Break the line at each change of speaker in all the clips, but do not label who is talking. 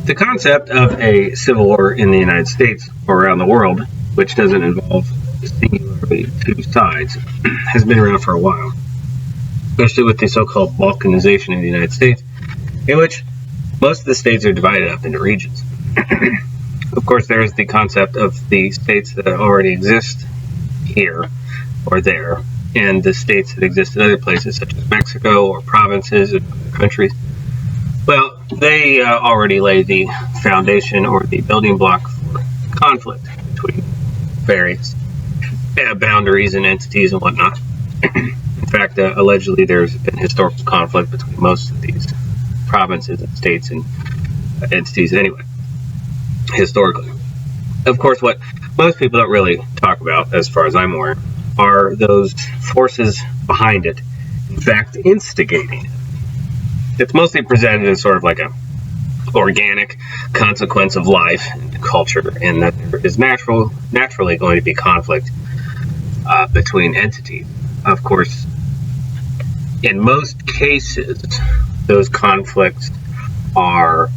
The concept of a civil war in the United States or around the world, which doesn't involve singularly two sides, has been around for a while, especially with the so-called balkanization in the United States, in which most of the states are divided up into regions. Of course, there is the concept of the states that already exist here or there, and the states that exist in other places, such as Mexico or provinces and other countries. Well, they already lay the foundation or the building block for conflict between various boundaries and entities and whatnot. In fact, allegedly there's been historical conflict between most of these provinces and states and entities anyway, historically. Of course, what most people don't really talk about, as far as I'm aware, are those forces behind it, in fact, instigating it. It's mostly presented as sort of like a organic consequence of life and culture, and that there is naturally going to be conflict between entities. Of course, in most cases, those conflicts are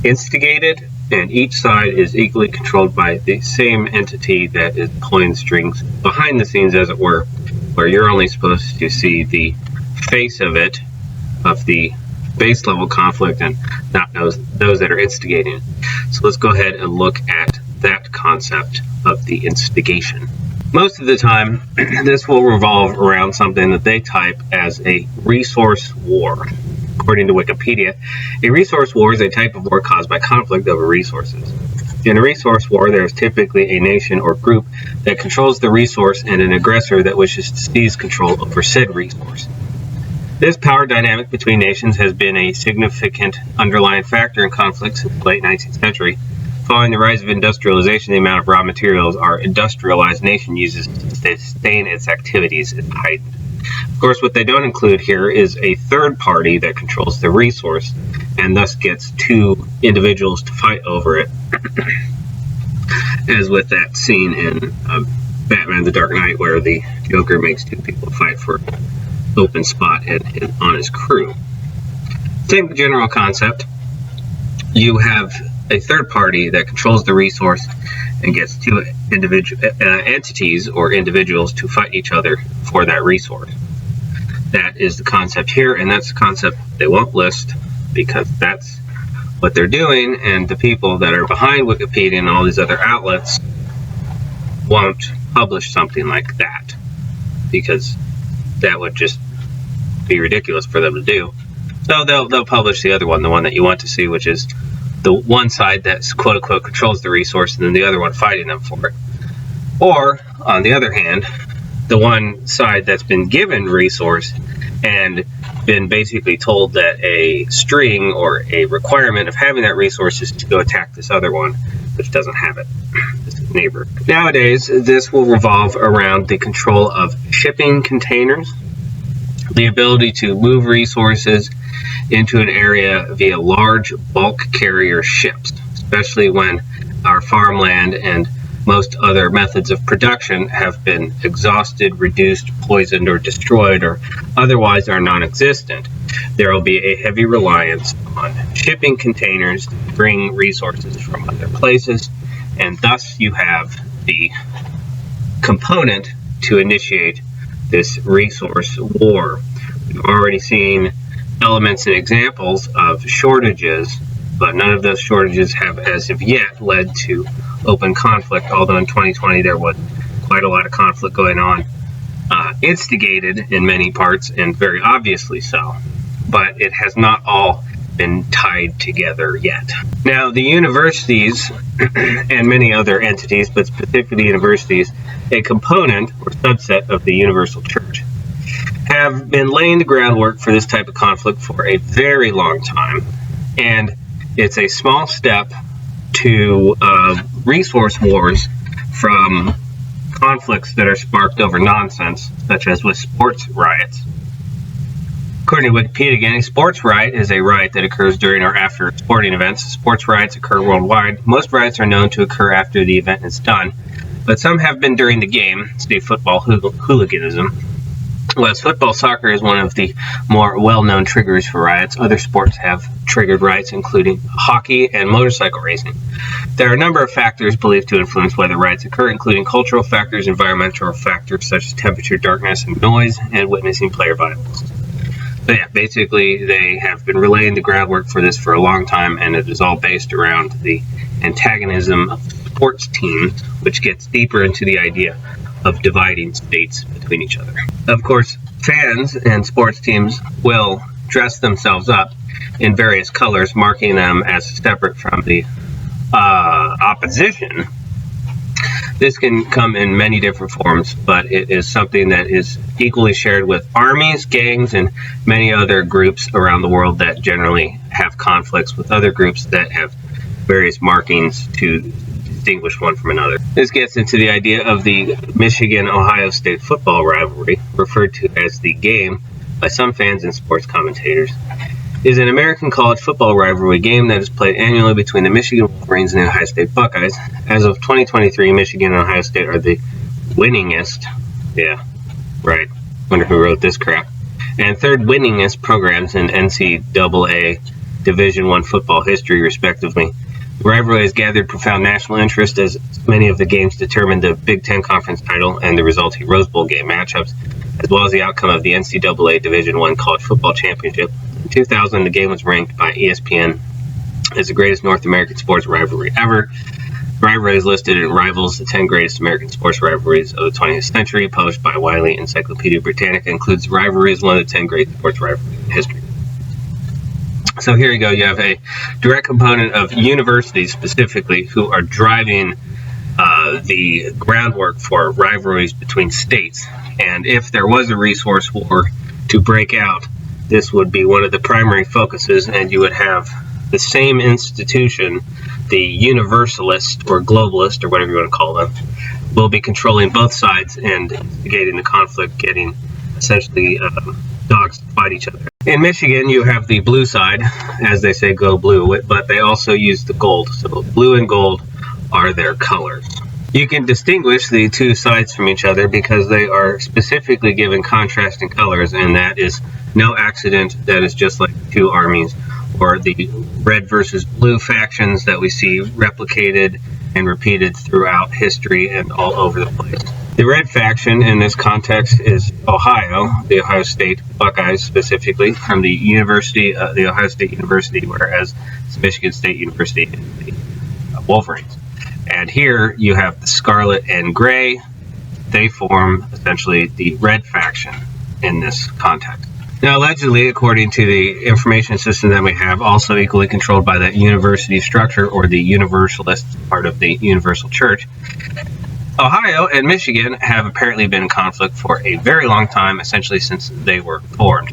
instigated, and each side is equally controlled by the same entity that is pulling the strings behind the scenes, as it were, where you're only supposed to see the face of it, of the base level conflict, and not those that are instigating it. So let's go ahead and look at that concept of the instigation. Most of the time, this will revolve around something that they type as a resource war. According to Wikipedia, a resource war is a type of war caused by conflict over resources. In a resource war, there is typically a nation or group that controls the resource and an aggressor that wishes to seize control over said resource. This power dynamic between nations has been a significant underlying factor in conflicts since the late 19th century. Following the rise of industrialization, the amount of raw materials our industrialized nation uses to sustain its activities is heightened. Of course, what they don't include here is a third party that controls the resource and thus gets two individuals to fight over it, as with that scene in Batman the Dark Knight where the Joker makes two people fight for an open spot on his crew. Same general concept. You have a third party that controls the resource and gets two individual entities or individuals to fight each other for that resource. That is the concept here, and that's the concept they won't list because that's what they're doing, and the people that are behind Wikipedia and all these other outlets won't publish something like that because that would just be ridiculous for them to do. So they'll publish the other one, the one that you want to see, which is the one side that's quote-unquote controls the resource and then the other one fighting them for it. Or, on the other hand, the one side that's been given resource and been basically told that a string or a requirement of having that resource is to go attack this other one, which doesn't have it, this neighbor. Nowadays, this will revolve around the control of shipping containers, the ability to move resources into an area via large bulk carrier ships, especially when our farmland and most other methods of production have been exhausted, reduced, poisoned, or destroyed, or otherwise are non-existent. There will be a heavy reliance on shipping containers to bring resources from other places, and thus you have the component to initiate this resource war. We've already seen elements and examples of shortages, but none of those shortages have as of yet led to open conflict, although in 2020 there was quite a lot of conflict going on, instigated in many parts and very obviously so, but it has not all been tied together yet. Now, the universities and many other entities, but specifically universities, a component or subset of the universal church, have been laying the groundwork for this type of conflict for a very long time, and it's a small step to resource wars from conflicts that are sparked over nonsense, such as with sports riots. According to Wikipedia, again, a sports riot is a riot that occurs during or after sporting events. Sports riots occur worldwide. Most riots are known to occur after the event is done, but some have been during the game, say football hooliganism. Whereas football, soccer is one of the more well-known triggers for riots. Other sports have triggered riots, including hockey and motorcycle racing. There are a number of factors believed to influence whether riots occur, including cultural factors, environmental factors such as temperature, darkness, and noise, and witnessing player violence. So yeah, basically they have been relaying the groundwork for this for a long time, and it is all based around the antagonism of sports teams, which gets deeper into the idea of dividing states between each other. Of course, fans and sports teams will dress themselves up in various colors, marking them as separate from the opposition. This can come in many different forms, but it is something that is equally shared with armies, gangs, and many other groups around the world that generally have conflicts with other groups that have various markings to distinguish one from another. This gets into the idea of the Michigan-Ohio State football rivalry, referred to as the game by some fans and sports commentators. It is an American college football rivalry game that is played annually between the Michigan Wolverines and the Ohio State Buckeyes. As of 2023, Michigan and Ohio State are the winningest, yeah, right, wonder who wrote this crap, and third winningest programs in NCAA Division I football history, respectively. The rivalry has gathered profound national interest as many of the games determine the Big Ten Conference title and the resulting Rose Bowl game matchups, as well as the outcome of the NCAA Division I College Football Championship. In 2000, the game was ranked by ESPN as the greatest North American sports rivalry ever. The rivalry is listed in Rivals, the 10 greatest American sports rivalries of the 20th century, published by Wiley Encyclopedia Britannica, includes the rivalry as one of the 10 great sports rivalries in history. So here you go, you have a direct component of universities specifically who are driving the groundwork for rivalries between states. And if there was a resource war to break out, this would be one of the primary focuses, and you would have the same institution, the universalist or globalist or whatever you want to call them, will be controlling both sides and instigating the conflict, getting essentially dogs to fight each other. In Michigan, you have the blue side, as they say, go blue, but they also use the gold. So blue and gold are their colors. You can distinguish the two sides from each other because they are specifically given contrasting colors, and that is no accident. That is just like two armies, or the red versus blue factions that we see replicated and repeated throughout history and all over the place. The red faction in this context is Ohio, the Ohio State Buckeyes specifically, from the University, the Ohio State University, whereas it's Michigan State University and the Wolverines. And here you have the scarlet and gray. They form essentially the red faction in this context. Now, allegedly, according to the information system that we have, also equally controlled by that university structure or the universalist part of the universal church, Ohio and Michigan have apparently been in conflict for a very long time, essentially since they were formed.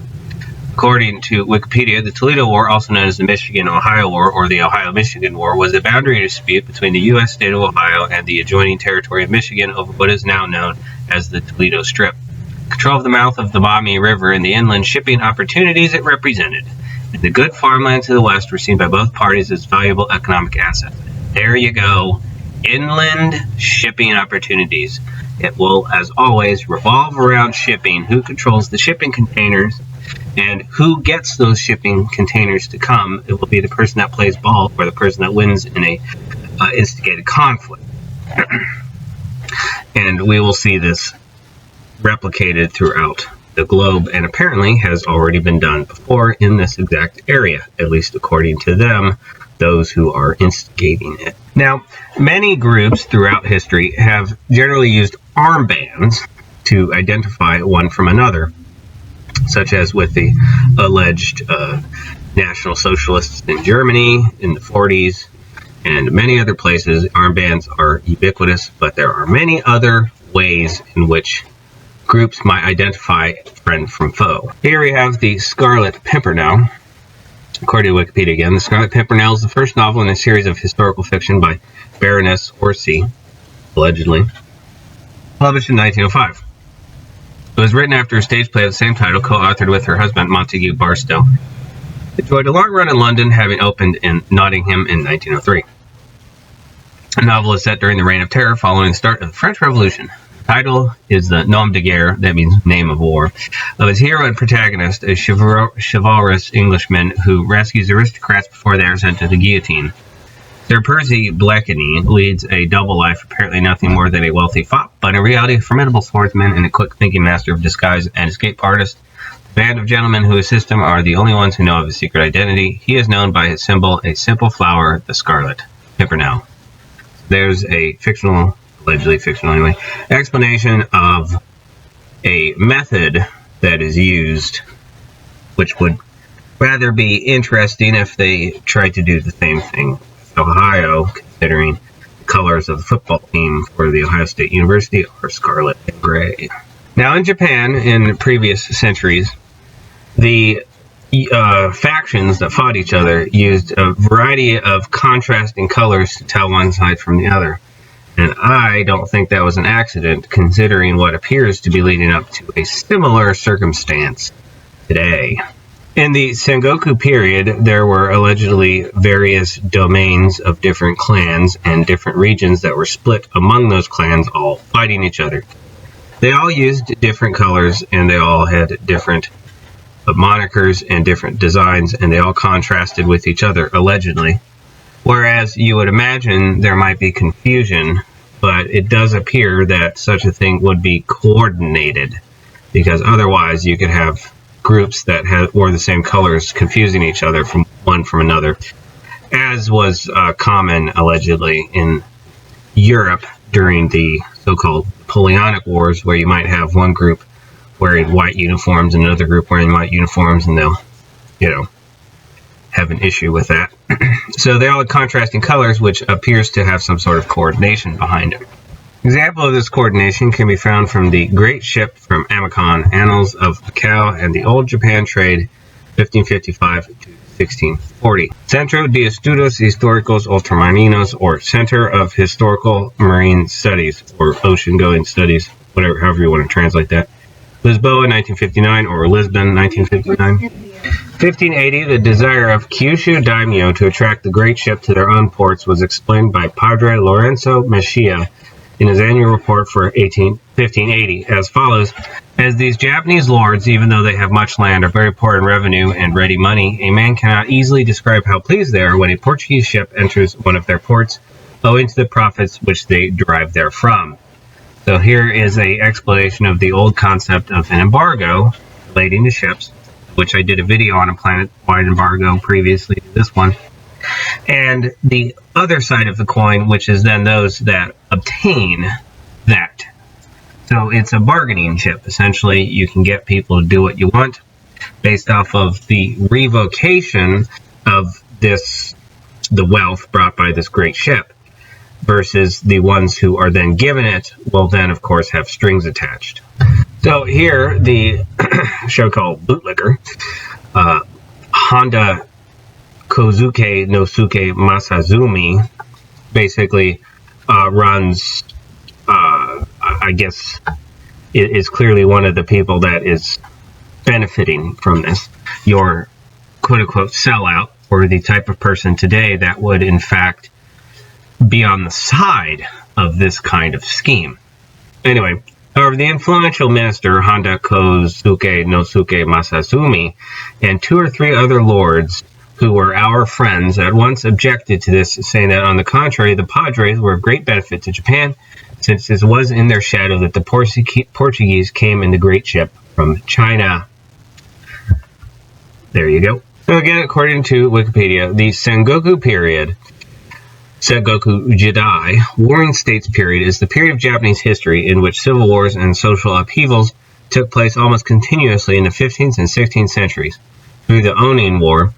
According to Wikipedia, the Toledo War, also known as the Michigan-Ohio War or the Ohio-Michigan War, was a boundary dispute between the U.S. state of Ohio and the adjoining territory of Michigan over what is now known as the Toledo Strip. Control of the mouth of the Maumee River and the inland shipping opportunities it represented, and the good farmland to the west were seen by both parties as valuable economic assets. There you go. Inland shipping opportunities. It will, as always, revolve around shipping. Who controls the shipping containers and who gets those shipping containers to come? It will be the person that plays ball or the person that wins in a instigated conflict. And we will see this replicated throughout the globe, and apparently has already been done before in this exact area, at least according to them, those who are instigating it. Now, many groups throughout history have generally used armbands to identify one from another, such as with the alleged National Socialists in Germany in the 40s and many other places. Armbands are ubiquitous, but there are many other ways in which groups might identify friend from foe. Here we have the Scarlet Pimpernel. According to Wikipedia again, The Scarlet Pimpernel is the first novel in a series of historical fiction by Baroness Orsi, allegedly, published in 1905. It was written after a stage play of the same title, co-authored with her husband, Montague Barstow. It enjoyed a long run in London, having opened in Nottingham in 1903. The novel is set during the Reign of Terror following the start of the French Revolution. Title is the nom de guerre, that means name of war, of his hero and protagonist, a chivalrous Englishman who rescues aristocrats before they are sent to the guillotine. Sir Percy Blakeney leads a double life, apparently nothing more than a wealthy fop, but in reality a formidable swordsman and a quick-thinking master of disguise and escape artist. The band of gentlemen who assist him are the only ones who know of his secret identity. He is known by his symbol, a simple flower, the scarlet. Pimpernel. There's a fictional, allegedly fictional anyway, explanation of a method that is used, which would rather be interesting if they tried to do the same thing. Ohio, considering the colors of the football team for the Ohio State University are scarlet and gray. Now in Japan, in previous centuries, the factions that fought each other used a variety of contrasting colors to tell one side from the other. And I don't think that was an accident, considering what appears to be leading up to a similar circumstance today. In the Sengoku period, there were allegedly various domains of different clans and different regions that were split among those clans, all fighting each other. They all used different colors, and they all had different monikers and different designs, and they all contrasted with each other, allegedly. Whereas you would imagine there might be confusion, but it does appear that such a thing would be coordinated, because otherwise you could have groups that wore the same colors confusing each other from one from another, as was common allegedly in Europe during the so-called Napoleonic Wars, where you might have one group wearing white uniforms and another group wearing white uniforms, and they'll, have an issue with that. So they all had contrasting colors, which appears to have some sort of coordination behind it. Example of this coordination can be found from the Great Ship from Amicon, Annals of Macau, and the Old Japan Trade, 1555 to 1640. Centro de Estudios Históricos Ultramarinos, or Center of Historical Marine Studies, or Ocean-Going Studies, however you want to translate that. Lisboa, 1959, or Lisbon, 1959. 1580, the desire of Kyushu daimyo to attract the great ship to their own ports was explained by Padre Lorenzo Mexia in his annual report for 1580 as follows: as these Japanese lords, even though they have much land, are very poor in revenue and ready money, a man cannot easily describe how pleased they are when a Portuguese ship enters one of their ports, owing to the profits which they derive therefrom. So here is an explanation of the old concept of an embargo relating to ships, which I did a video on a planet-wide embargo previously to this one. And the other side of the coin, which is then those that obtain that. So it's a bargaining chip. Essentially, you can get people to do what you want based off of the revocation of the wealth brought by this great ship, versus the ones who are then given it will then, of course, have strings attached. So here, the show called Bootlicker, Honda Kozuke Nosuke Masazumi, basically runs, I guess, is clearly one of the people that is benefiting from this. Your quote-unquote sellout, or the type of person today that would, in fact, be on the side of this kind of scheme. Anyway, however, the influential minister Honda Kozuke Nosuke Masazumi and 2 or 3 other lords who were our friends at once objected to this, saying that on the contrary, the Padres were of great benefit to Japan, since it was in their shadow that the Portuguese came in the great ship from China. There you go. So again, according to Wikipedia, the Sengoku period, Sengoku Jidai, Warring States period, is the period of Japanese history in which civil wars and social upheavals took place almost continuously in the 15th and 16th centuries. Through the Onin War,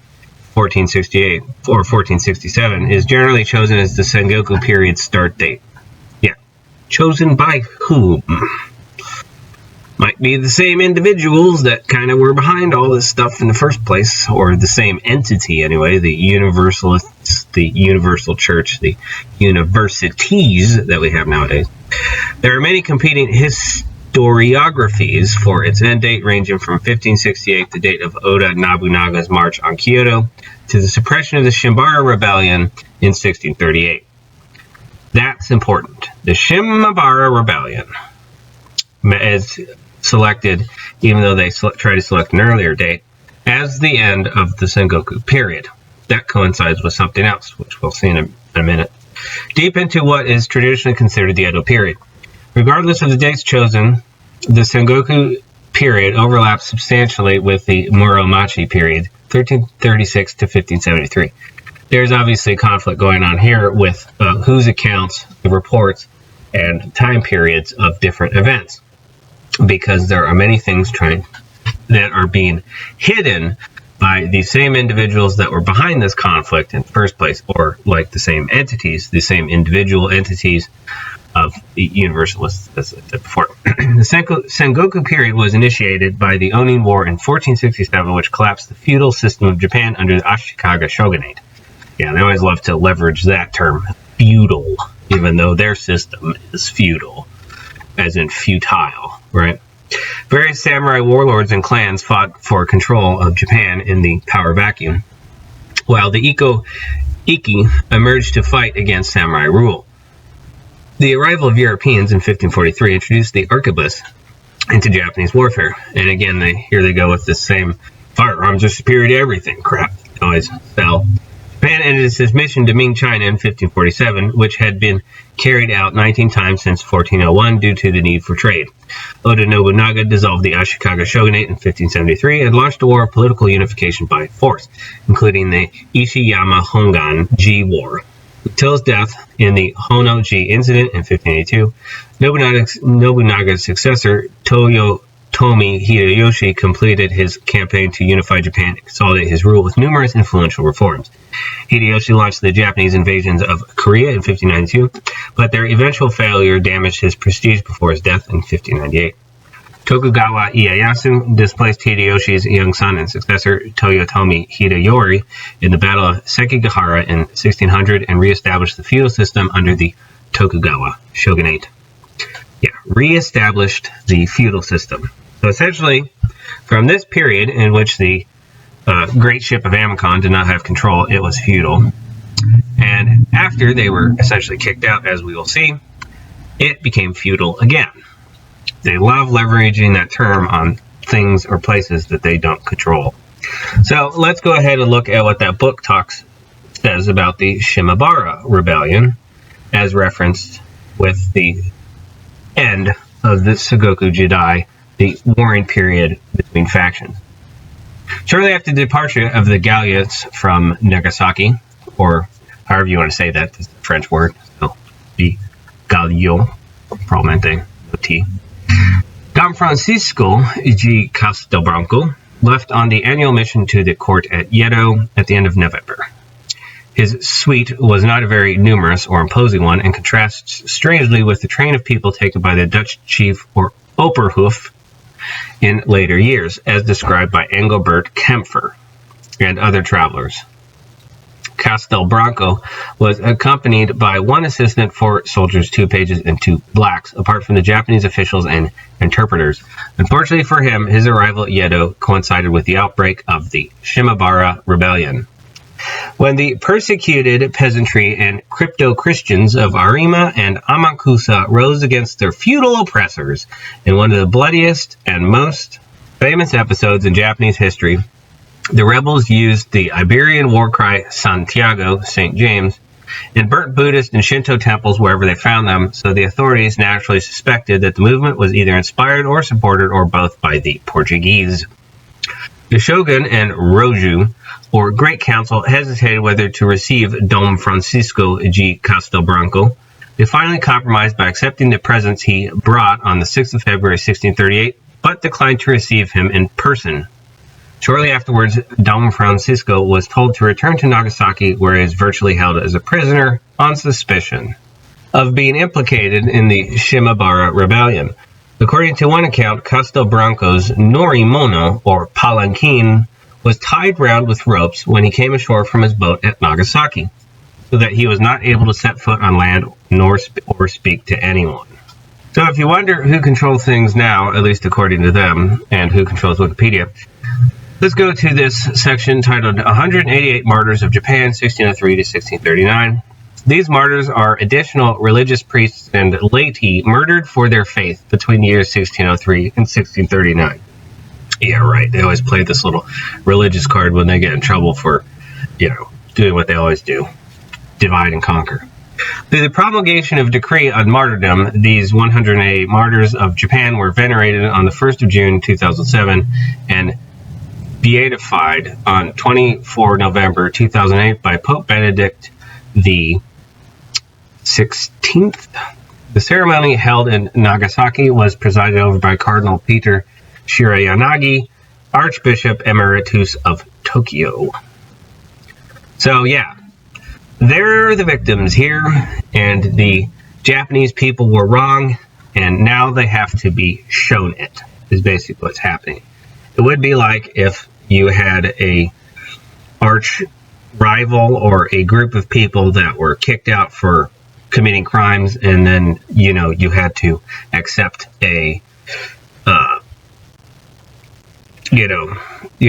1468 or 1467, is generally chosen as the Sengoku period start date. Yeah. Chosen by whom? Might be the same individuals that kind of were behind all this stuff in the first place, or the same entity anyway, the Universalists, the Universal Church, the universities that we have nowadays. There are many competing historiographies for its end date, ranging from 1568, the date of Oda Nobunaga's march on Kyoto, to the suppression of the Shimabara Rebellion in 1638. That's important. The Shimabara Rebellion. is selected, even though they try to select an earlier date, as the end of the Sengoku period. That coincides with something else, which we'll see in a minute. Deep into what is traditionally considered the Edo period. Regardless of the dates chosen, the Sengoku period overlaps substantially with the Muromachi period, 1336 to 1573. There's obviously conflict going on here with whose accounts, the reports, and time periods of different events, because there are many things that are being hidden by the same individuals that were behind this conflict in the first place, or like the same entities, the same individual entities of the Universalists, as I said before. The Sengoku period was initiated by the Onin War in 1467, which collapsed the feudal system of Japan under the Ashikaga shogunate. Yeah, they always love to leverage that term, feudal, even though their system is feudal, as in futile, right? Various samurai warlords and clans fought for control of Japan in the power vacuum, while the Iki emerged to fight against samurai rule. The arrival of Europeans in 1543 introduced the arquebus into Japanese warfare. And again, here they go with the same firearms are superior to everything crap. They always sell. Japan ended its mission to Ming China in 1547, which had been carried out 19 times since 1401 due to the need for trade. Oda Nobunaga dissolved the Ashikaga shogunate in 1573 and launched a war of political unification by force, including the Ishiyama Hongan-ji War. Until his death in the Hono-ji incident in 1582, Nobunaga's successor, Toyotomi Hideyoshi, completed his campaign to unify Japan and consolidate his rule with numerous influential reforms. Hideyoshi launched the Japanese invasions of Korea in 1592, but their eventual failure damaged his prestige before his death in 1598. Tokugawa Ieyasu displaced Hideyoshi's young son and successor, Toyotomi Hideyori, in the Battle of Sekigahara in 1600 and reestablished the feudal system under the Tokugawa shogunate. Yeah, reestablished the feudal system. So essentially, from this period in which the great ship of Amicon did not have control, it was feudal. And after they were essentially kicked out, as we will see, it became feudal again. They love leveraging that term on things or places that they don't control. So let's go ahead and look at what that book says about the Shimabara Rebellion, as referenced with the end of the Sengoku Jidai, the warring period between factions. Shortly after the departure of the galleots from Nagasaki, or however you want to say that, is the French word, so the galio, probablemente, no T. Don Francisco G. Castelbranco left on the annual mission to the court at Yedo at the end of November. His suite was not a very numerous or imposing one, and contrasts strangely with the train of people taken by the Dutch chief or Opperhoef in later years, as described by Engelbert Kempfer and other travelers. Castelbranco was accompanied by one assistant, 4 soldiers, 2 pages, and 2 blacks, apart from the Japanese officials and interpreters. Unfortunately for him, his arrival at Yedo coincided with the outbreak of the Shimabara Rebellion. When the persecuted peasantry and crypto-Christians of Arima and Amakusa rose against their feudal oppressors in one of the bloodiest and most famous episodes in Japanese history, the rebels used the Iberian war cry Santiago, St. James, and burnt Buddhist and Shinto temples wherever they found them, so the authorities naturally suspected that the movement was either inspired or supported or both by the Portuguese. The shogun and Roju, or Great Council, hesitated whether to receive Dom Francisco G. Castelbranco. They finally compromised by accepting the presents he brought on the 6th of February 1638, but declined to receive him in person. Shortly afterwards, Dom Francisco was told to return to Nagasaki, where he is virtually held as a prisoner on suspicion of being implicated in the Shimabara Rebellion. According to one account, Castelbranco's norimono, or palanquin, was tied round with ropes when he came ashore from his boat at Nagasaki, so that he was not able to set foot on land or speak to anyone. So if you wonder who controls things now, at least according to them, and who controls Wikipedia, let's go to this section titled 188 Martyrs of Japan, 1603 to 1639. These martyrs are additional religious priests and laity murdered for their faith between the years 1603 and 1639. Yeah, right. They always play this little religious card when they get in trouble for, doing what they always do. Divide and conquer. Through the promulgation of decree on martyrdom, these 108 martyrs of Japan were venerated on the 1st of June 2007 and beatified on 24 November 2008 by Pope Benedict the 16th. The ceremony held in Nagasaki was presided over by Cardinal Peter Shirayanagi, Archbishop Emeritus of Tokyo. So yeah, they're the victims here, and the Japanese people were wrong, and now they have to be shown it, is basically what's happening. It would be like if you had a arch rival or a group of people that were kicked out for committing crimes, and then, you had to accept you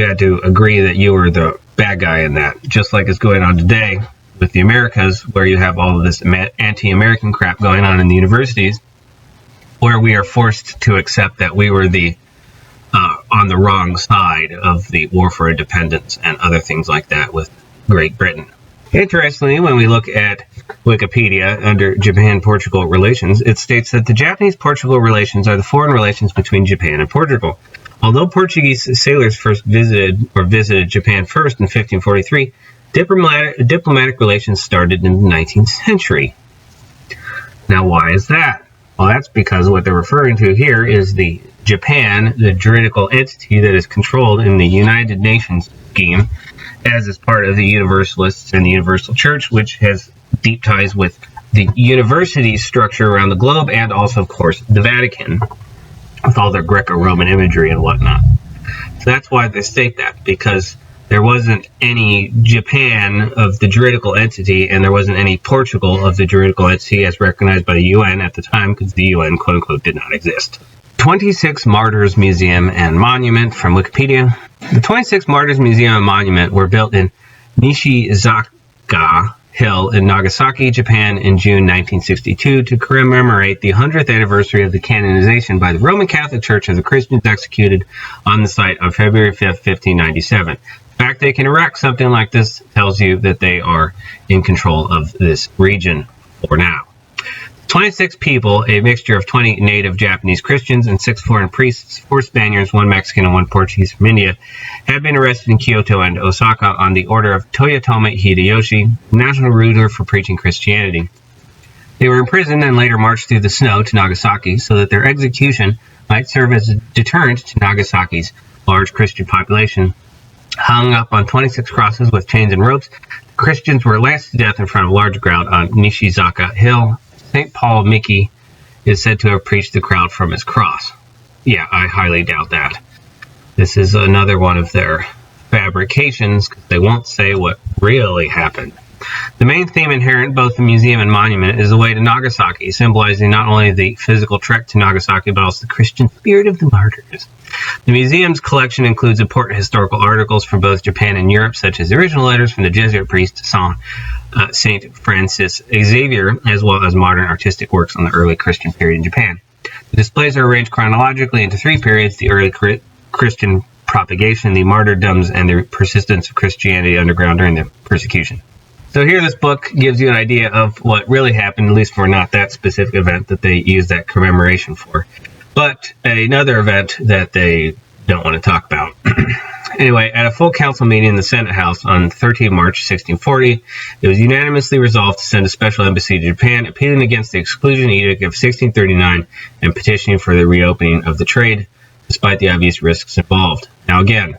had to agree that you were the bad guy in that, just like is going on today with the Americas, where you have all of this anti-American crap going on in the universities, where we are forced to accept that we were on the wrong side of the war for independence and other things like that with Great Britain. Interestingly, when we look at Wikipedia under Japan-Portugal relations, it states that the Japanese-Portugal relations are the foreign relations between Japan and Portugal. Although Portuguese sailors visited Japan first in 1543, diplomatic relations started in the 19th century. Now, why is that? Well, that's because what they're referring to here is the Japan, the juridical entity that is controlled in the United Nations scheme, as is part of the Universalists and the Universal Church, which has deep ties with the university structure around the globe, and also, of course, the Vatican, with all their Greco-Roman imagery and whatnot. So that's why they state that, because there wasn't any Japan of the juridical entity, and there wasn't any Portugal of the juridical entity as recognized by the UN at the time, because the UN, quote-unquote, did not exist. 26 Martyrs Museum and Monument from Wikipedia. The 26 Martyrs Museum and Monument were built in Nishizaka Hill in Nagasaki, Japan in June 1962 to commemorate the 100th anniversary of the canonization by the Roman Catholic Church of the Christians executed on the site on February 5, 1597. The fact they can erect something like this tells you that they are in control of this region for now. 26 people, a mixture of 20 native Japanese Christians and 6 foreign priests, 4 Spaniards, 1 Mexican, and 1 Portuguese from India, had been arrested in Kyoto and Osaka on the order of Toyotomi Hideyoshi, national ruler for preaching Christianity. They were imprisoned and later marched through the snow to Nagasaki so that their execution might serve as a deterrent to Nagasaki's large Christian population. Hung up on 26 crosses with chains and ropes, the Christians were lanced to death in front of a large crowd on Nishizaka Hill. St. Paul Miki is said to have preached the crowd from his cross. Yeah, I highly doubt that. This is another one of their fabrications, because they won't say what really happened. The main theme inherent in both the museum and monument is the way to Nagasaki, symbolizing not only the physical trek to Nagasaki, but also the Christian spirit of the martyrs. The museum's collection includes important historical articles from both Japan and Europe, such as the original letters from the Jesuit priest Saint Francis Xavier, as well as modern artistic works on the early Christian period in Japan. The displays are arranged chronologically into 3 periods: the early Christian propagation, the martyrdoms, and the persistence of Christianity underground during the persecution. So here this book gives you an idea of what really happened, at least for not that specific event that they used that commemoration for, but another event that they don't want to talk about. Anyway, at a full council meeting in the Senate House on 13 March 1640, it was unanimously resolved to send a special embassy to Japan, appealing against the Exclusion Edict of 1639 and petitioning for the reopening of the trade, despite the obvious risks involved. Now again,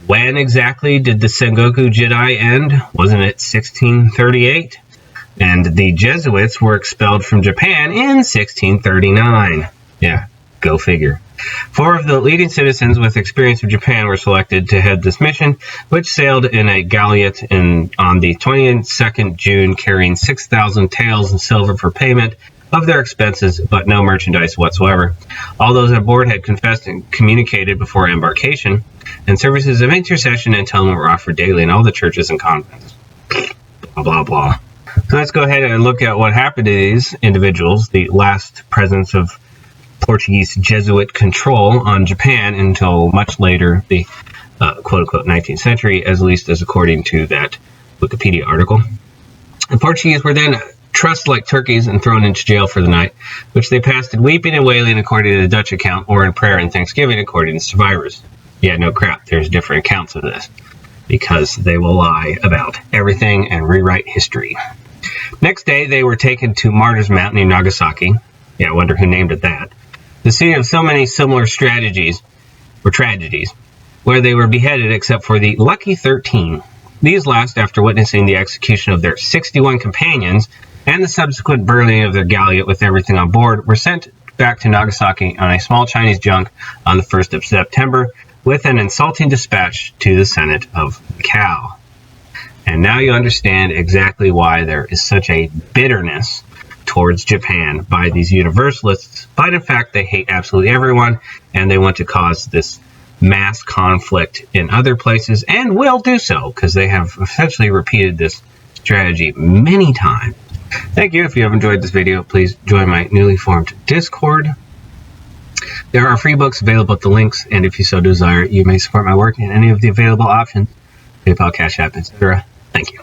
when exactly did the Sengoku Jidai end? Wasn't it 1638? And the Jesuits were expelled from Japan in 1639. Yeah, go figure. 4 of the leading citizens with experience of Japan were selected to head this mission, which sailed in a galliot on the 22nd June, carrying 6,000 taels in silver for payment of their expenses, but no merchandise whatsoever. All those on board had confessed and communicated before embarkation, and services of intercession and atonement were offered daily in all the churches and convents. Blah, blah, blah. So let's go ahead and look at what happened to these individuals, the last presence of Portuguese Jesuit control on Japan until much later, the quote-unquote 19th century, at least as according to that Wikipedia article. The Portuguese were then trussed like turkeys and thrown into jail for the night, which they passed in weeping and wailing according to the Dutch account, or in prayer and thanksgiving according to survivors. Yeah, no crap, there's different accounts of this, because they will lie about everything and rewrite history. Next day, they were taken to Martyrs Mountain in Nagasaki. Yeah, I wonder who named it that. The scene of so many similar tragedies, where they were beheaded except for the lucky 13. These last, after witnessing the execution of their 61 companions and the subsequent burning of their galliot with everything on board, were sent back to Nagasaki on a small Chinese junk on the 1st of September with an insulting dispatch to the Senate of Macau. And now you understand exactly why there is such a bitterness towards Japan by these universalists, but in fact they hate absolutely everyone, and they want to cause this mass conflict in other places, and will do so, because they have essentially repeated this strategy many times. Thank you. If you have enjoyed this video, please join my newly formed Discord. There are free books available at the links, and if you so desire, you may support my work in any of the available options, PayPal, Cash App, etc. Thank you.